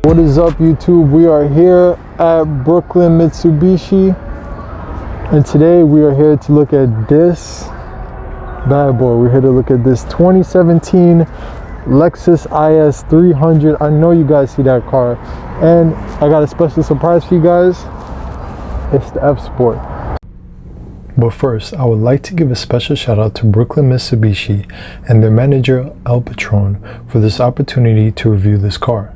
What is up, YouTube? We are here at Brooklyn Mitsubishi, and today we are here to look at this bad boy. We're here to look at this 2017 Lexus IS 300. I know you guys see that car, and I got a special surprise for you guys. It's the F Sport. But first, I would like to give a special shout out to Brooklyn Mitsubishi and their manager Al Patron for this opportunity to review this car.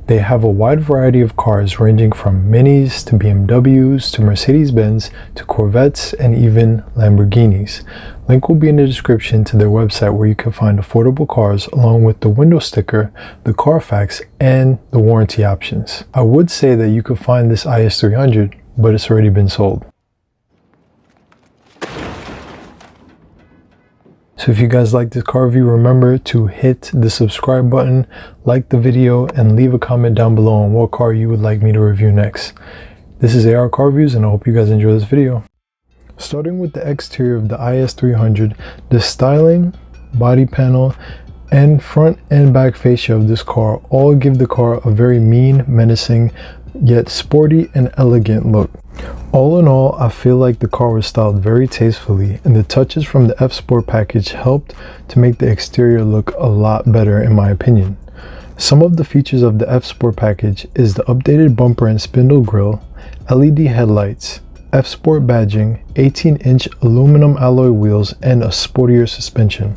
They have a wide variety of cars ranging from Minis to BMWs to Mercedes-Benz to Corvettes and even Lamborghinis. Link will be in the description to their website where you can find affordable cars along with the window sticker, the Carfax, and the warranty options. I would say that you could find this IS 300, but it's already been sold. So if you guys like this car review, remember to hit the subscribe button, like the video, and leave a comment down below on what car you would like me to review next. This is AR Car Reviews, and I hope you guys enjoy this video. Starting with the exterior of the IS 300, the styling, body panel, and front and back fascia of this car all give the car a very mean, menacing, yet sporty and elegant look. All in all, I feel like the car was styled very tastefully, and the touches from the F Sport package helped to make the exterior look a lot better in my opinion. Some of the features of the F Sport package is the updated bumper and spindle grille, LED headlights, F Sport badging, 18-inch aluminum alloy wheels, and a sportier suspension.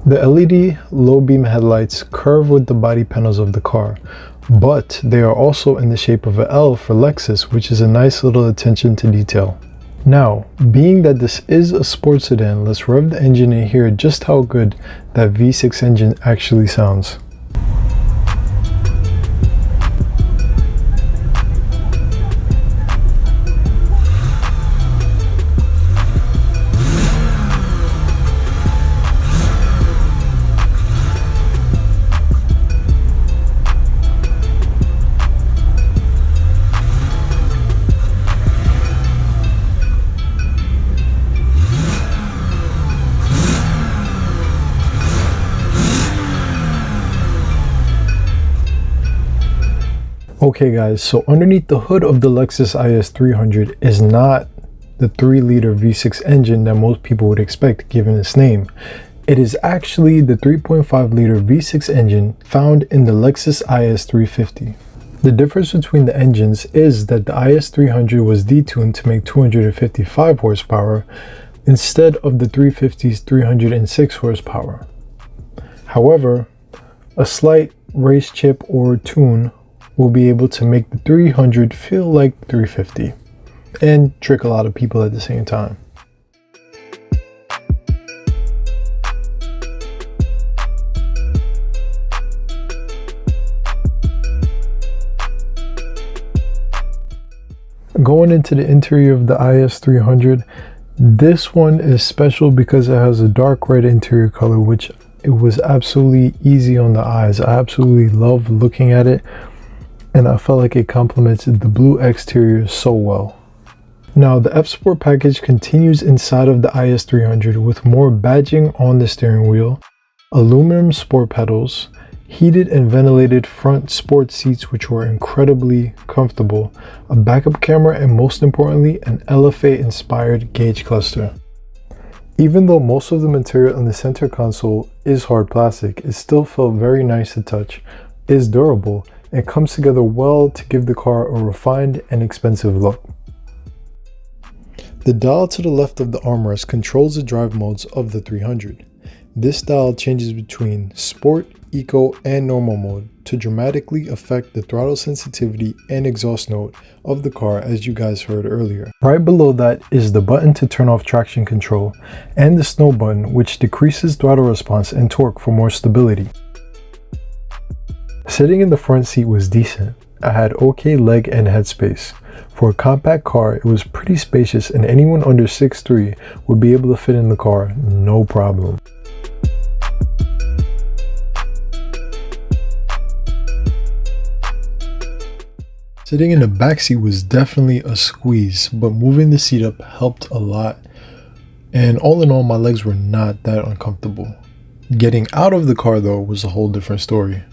The LED low beam headlights curve with the body panels of the car, but they are also in the shape of an L for Lexus, which is a nice little attention to detail. Now, being that this is a sports sedan, let's rev the engine and hear just how good that V6 engine actually sounds. Okay guys, so underneath the hood of the Lexus IS 300 is not the 3-liter V6 engine that most people would expect given its name. It is actually the 3.5-liter V6 engine found in the Lexus IS 350. The difference between the engines is that the IS 300 was detuned to make 255 horsepower instead of the 350's 306 horsepower. However, a slight race chip or tune will be able to make the 300 feel like 350 and trick a lot of people at the same time. Going into the interior of the IS 300, this one is special because it has a dark red interior color, which it was absolutely easy on the eyes. I absolutely love looking at it, and I felt like it complemented the blue exterior so well. Now the F Sport package continues inside of the IS 300 with more badging on the steering wheel, aluminum sport pedals, heated and ventilated front sport seats which were incredibly comfortable, a backup camera, and most importantly an LFA inspired gauge cluster. Even though most of the material in the center console is hard plastic, it still felt very nice to touch, is durable, and comes together well to give the car a refined and expensive look. The dial to the left of the armrest controls the drive modes of the 300. This dial changes between Sport, Eco, and Normal mode to dramatically affect the throttle sensitivity and exhaust note of the car, as you guys heard earlier. Right below that is the button to turn off traction control and the snow button, which decreases throttle response and torque for more stability. Sitting in the front seat was decent. I had okay leg and head space. For a compact car, it was pretty spacious, and anyone under 6'3" would be able to fit in the car no problem. Sitting in the back seat was definitely a squeeze, but moving the seat up helped a lot, and all in all my legs were not that uncomfortable. Getting out of the car though was a whole different story.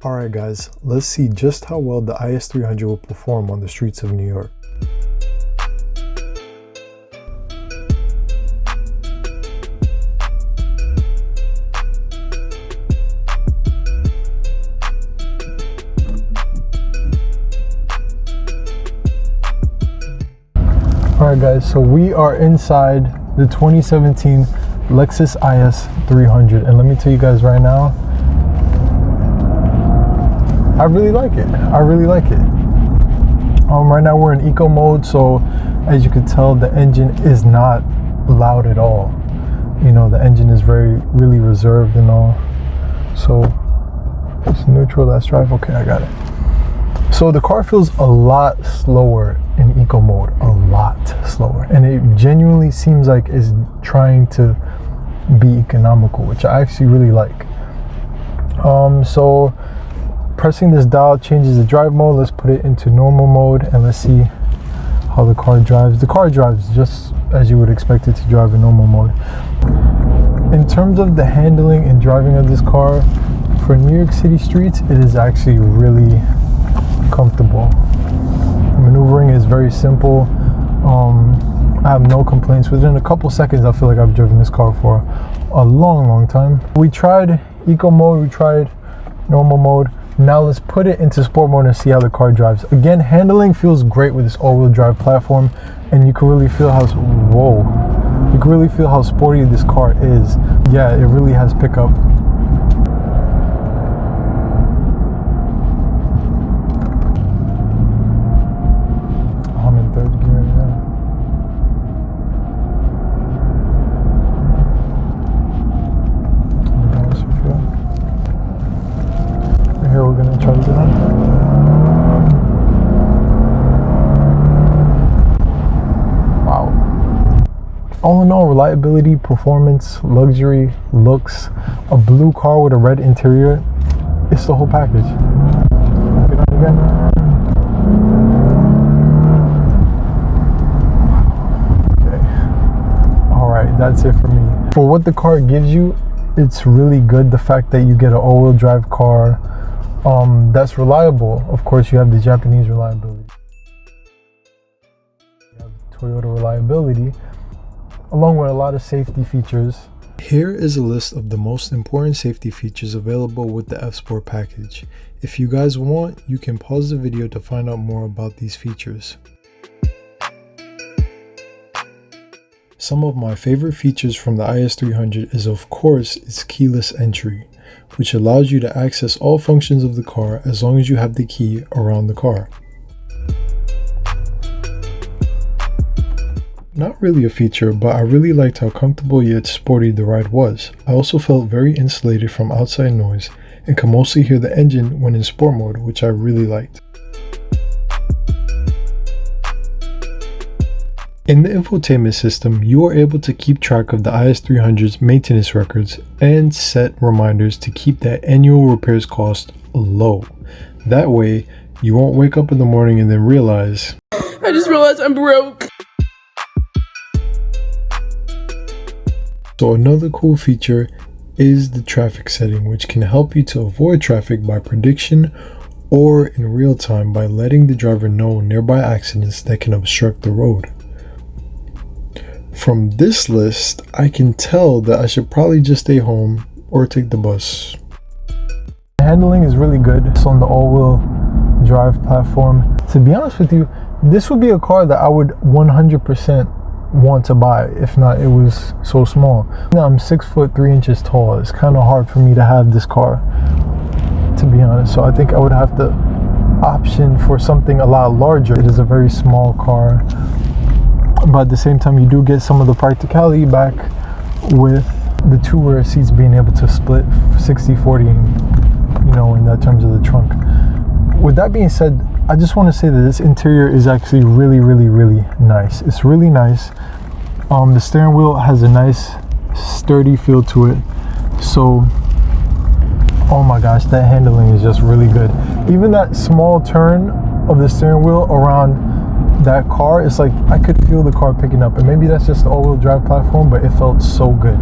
Alright guys, let's see just how well the IS300 will perform on the streets of New York. Alright guys, so we are inside the 2017 Lexus IS 300, and let me tell you guys right now, I really like it. Right now we're in eco mode, so as you can tell, the engine is not loud at all. You know, the engine is really reserved and all. So it's neutral, that's drive. Okay, I got it. So the car feels a lot slower in eco mode, a lot slower, and it genuinely seems like it's trying to be economical, which I actually really like. So pressing this dial changes the drive mode. Let's put it into normal mode and let's see how the car drives. The car drives just as you would expect it to drive in normal mode. In terms of the handling and driving of this car, for New York City streets, it is actually really comfortable. Maneuvering is very simple. I have no complaints. Within a couple seconds, I feel like I've driven this car for a long time. We tried eco mode, we tried normal mode. Now let's put it into sport mode and see how the car drives. Again, handling feels great with this all-wheel drive platform, and you can really feel how sporty this car is. Yeah, it really has pickup. I'm in third gear now. Here we're gonna try to get on. Wow. All in all, reliability, performance, luxury, looks, a blue car with a red interior, it's the whole package. Get on again. Okay. Alright, that's it for me. For what the car gives you, it's really good. The fact that you get an all-wheel drive car that's reliable. Of course, you have the Japanese reliability, you have Toyota reliability, along with a lot of safety features. Here is a list of the most important safety features available with the F-Sport package. If you guys want, you can pause the video to find out more about these features. Some of my favorite features from the IS300 is, of course, its keyless entry, which allows you to access all functions of the car as long as you have the key around the car. Not really a feature, but I really liked how comfortable yet sporty the ride was. I also felt very insulated from outside noise and can mostly hear the engine when in sport mode, which I really liked. In the infotainment system, you are able to keep track of the IS300's maintenance records and set reminders to keep that annual repairs cost low. That way, you won't wake up in the morning and then realize, I just realized I'm broke. So another cool feature is the traffic setting, which can help you to avoid traffic by prediction or in real time by letting the driver know nearby accidents that can obstruct the road. From this list, I can tell that I should probably just stay home or take the bus. The handling is really good. It's on the all-wheel drive platform. To be honest with you, this would be a car that I would 100% want to buy if not it was so small. Now I'm 6'3" tall. It's kind of hard for me to have this car, to be honest. So I think I would have to option for something a lot larger. It is a very small car, but at the same time you do get some of the practicality back with the two rear seats being able to split 60-40, you know, in that terms of the trunk. With that being said, I just want to say that this interior is actually really nice. It's really nice. The steering wheel has a nice sturdy feel to it. So, oh my gosh, that handling is just really good. Even that small turn of the steering wheel around that car, it's like I could feel the car picking up, and maybe that's just the all-wheel drive platform, but it felt so good.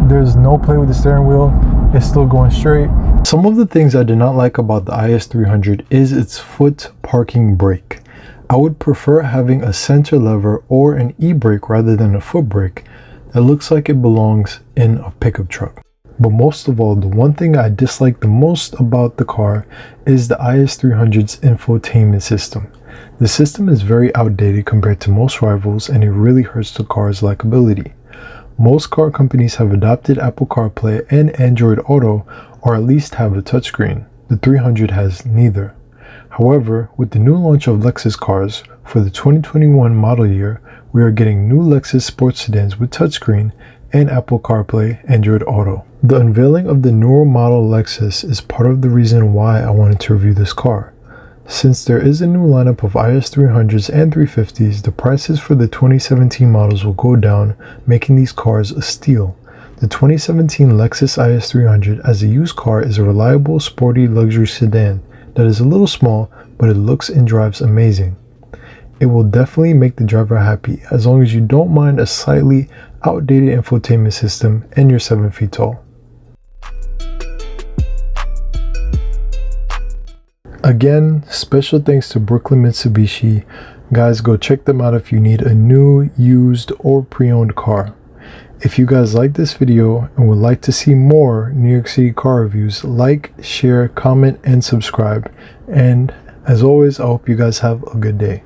There's no play with the steering wheel. It's still going straight. Some of the things I did not like about the IS300 is its foot parking brake. I would prefer having a center lever or an e-brake rather than a foot brake that looks like it belongs in a pickup truck. But most of all, the one thing I dislike the most about the car is the IS300's infotainment system. The system is very outdated compared to most rivals, and it really hurts the car's likability. Most car companies have adopted Apple CarPlay and Android Auto, or at least have a touchscreen. The 300 has neither. However, with the new launch of Lexus cars for the 2021 model year, we are getting new Lexus sports sedans with touchscreen and Apple CarPlay Android Auto. The unveiling of the newer model Lexus is part of the reason why I wanted to review this car. Since there is a new lineup of IS300s and 350s, the prices for the 2017 models will go down, making these cars a steal. The 2017 Lexus IS300 as a used car is a reliable, sporty luxury sedan that is a little small, but it looks and drives amazing. It will definitely make the driver happy as long as you don't mind a slightly outdated infotainment system and you're 7 feet tall. Again, special thanks to Brooklyn Mitsubishi. Guys, go check them out if you need a new, used, or pre-owned car. If you guys like this video and would like to see more New York City car reviews, like, share, comment, and subscribe. And as always, I hope you guys have a good day.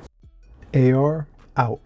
AR out.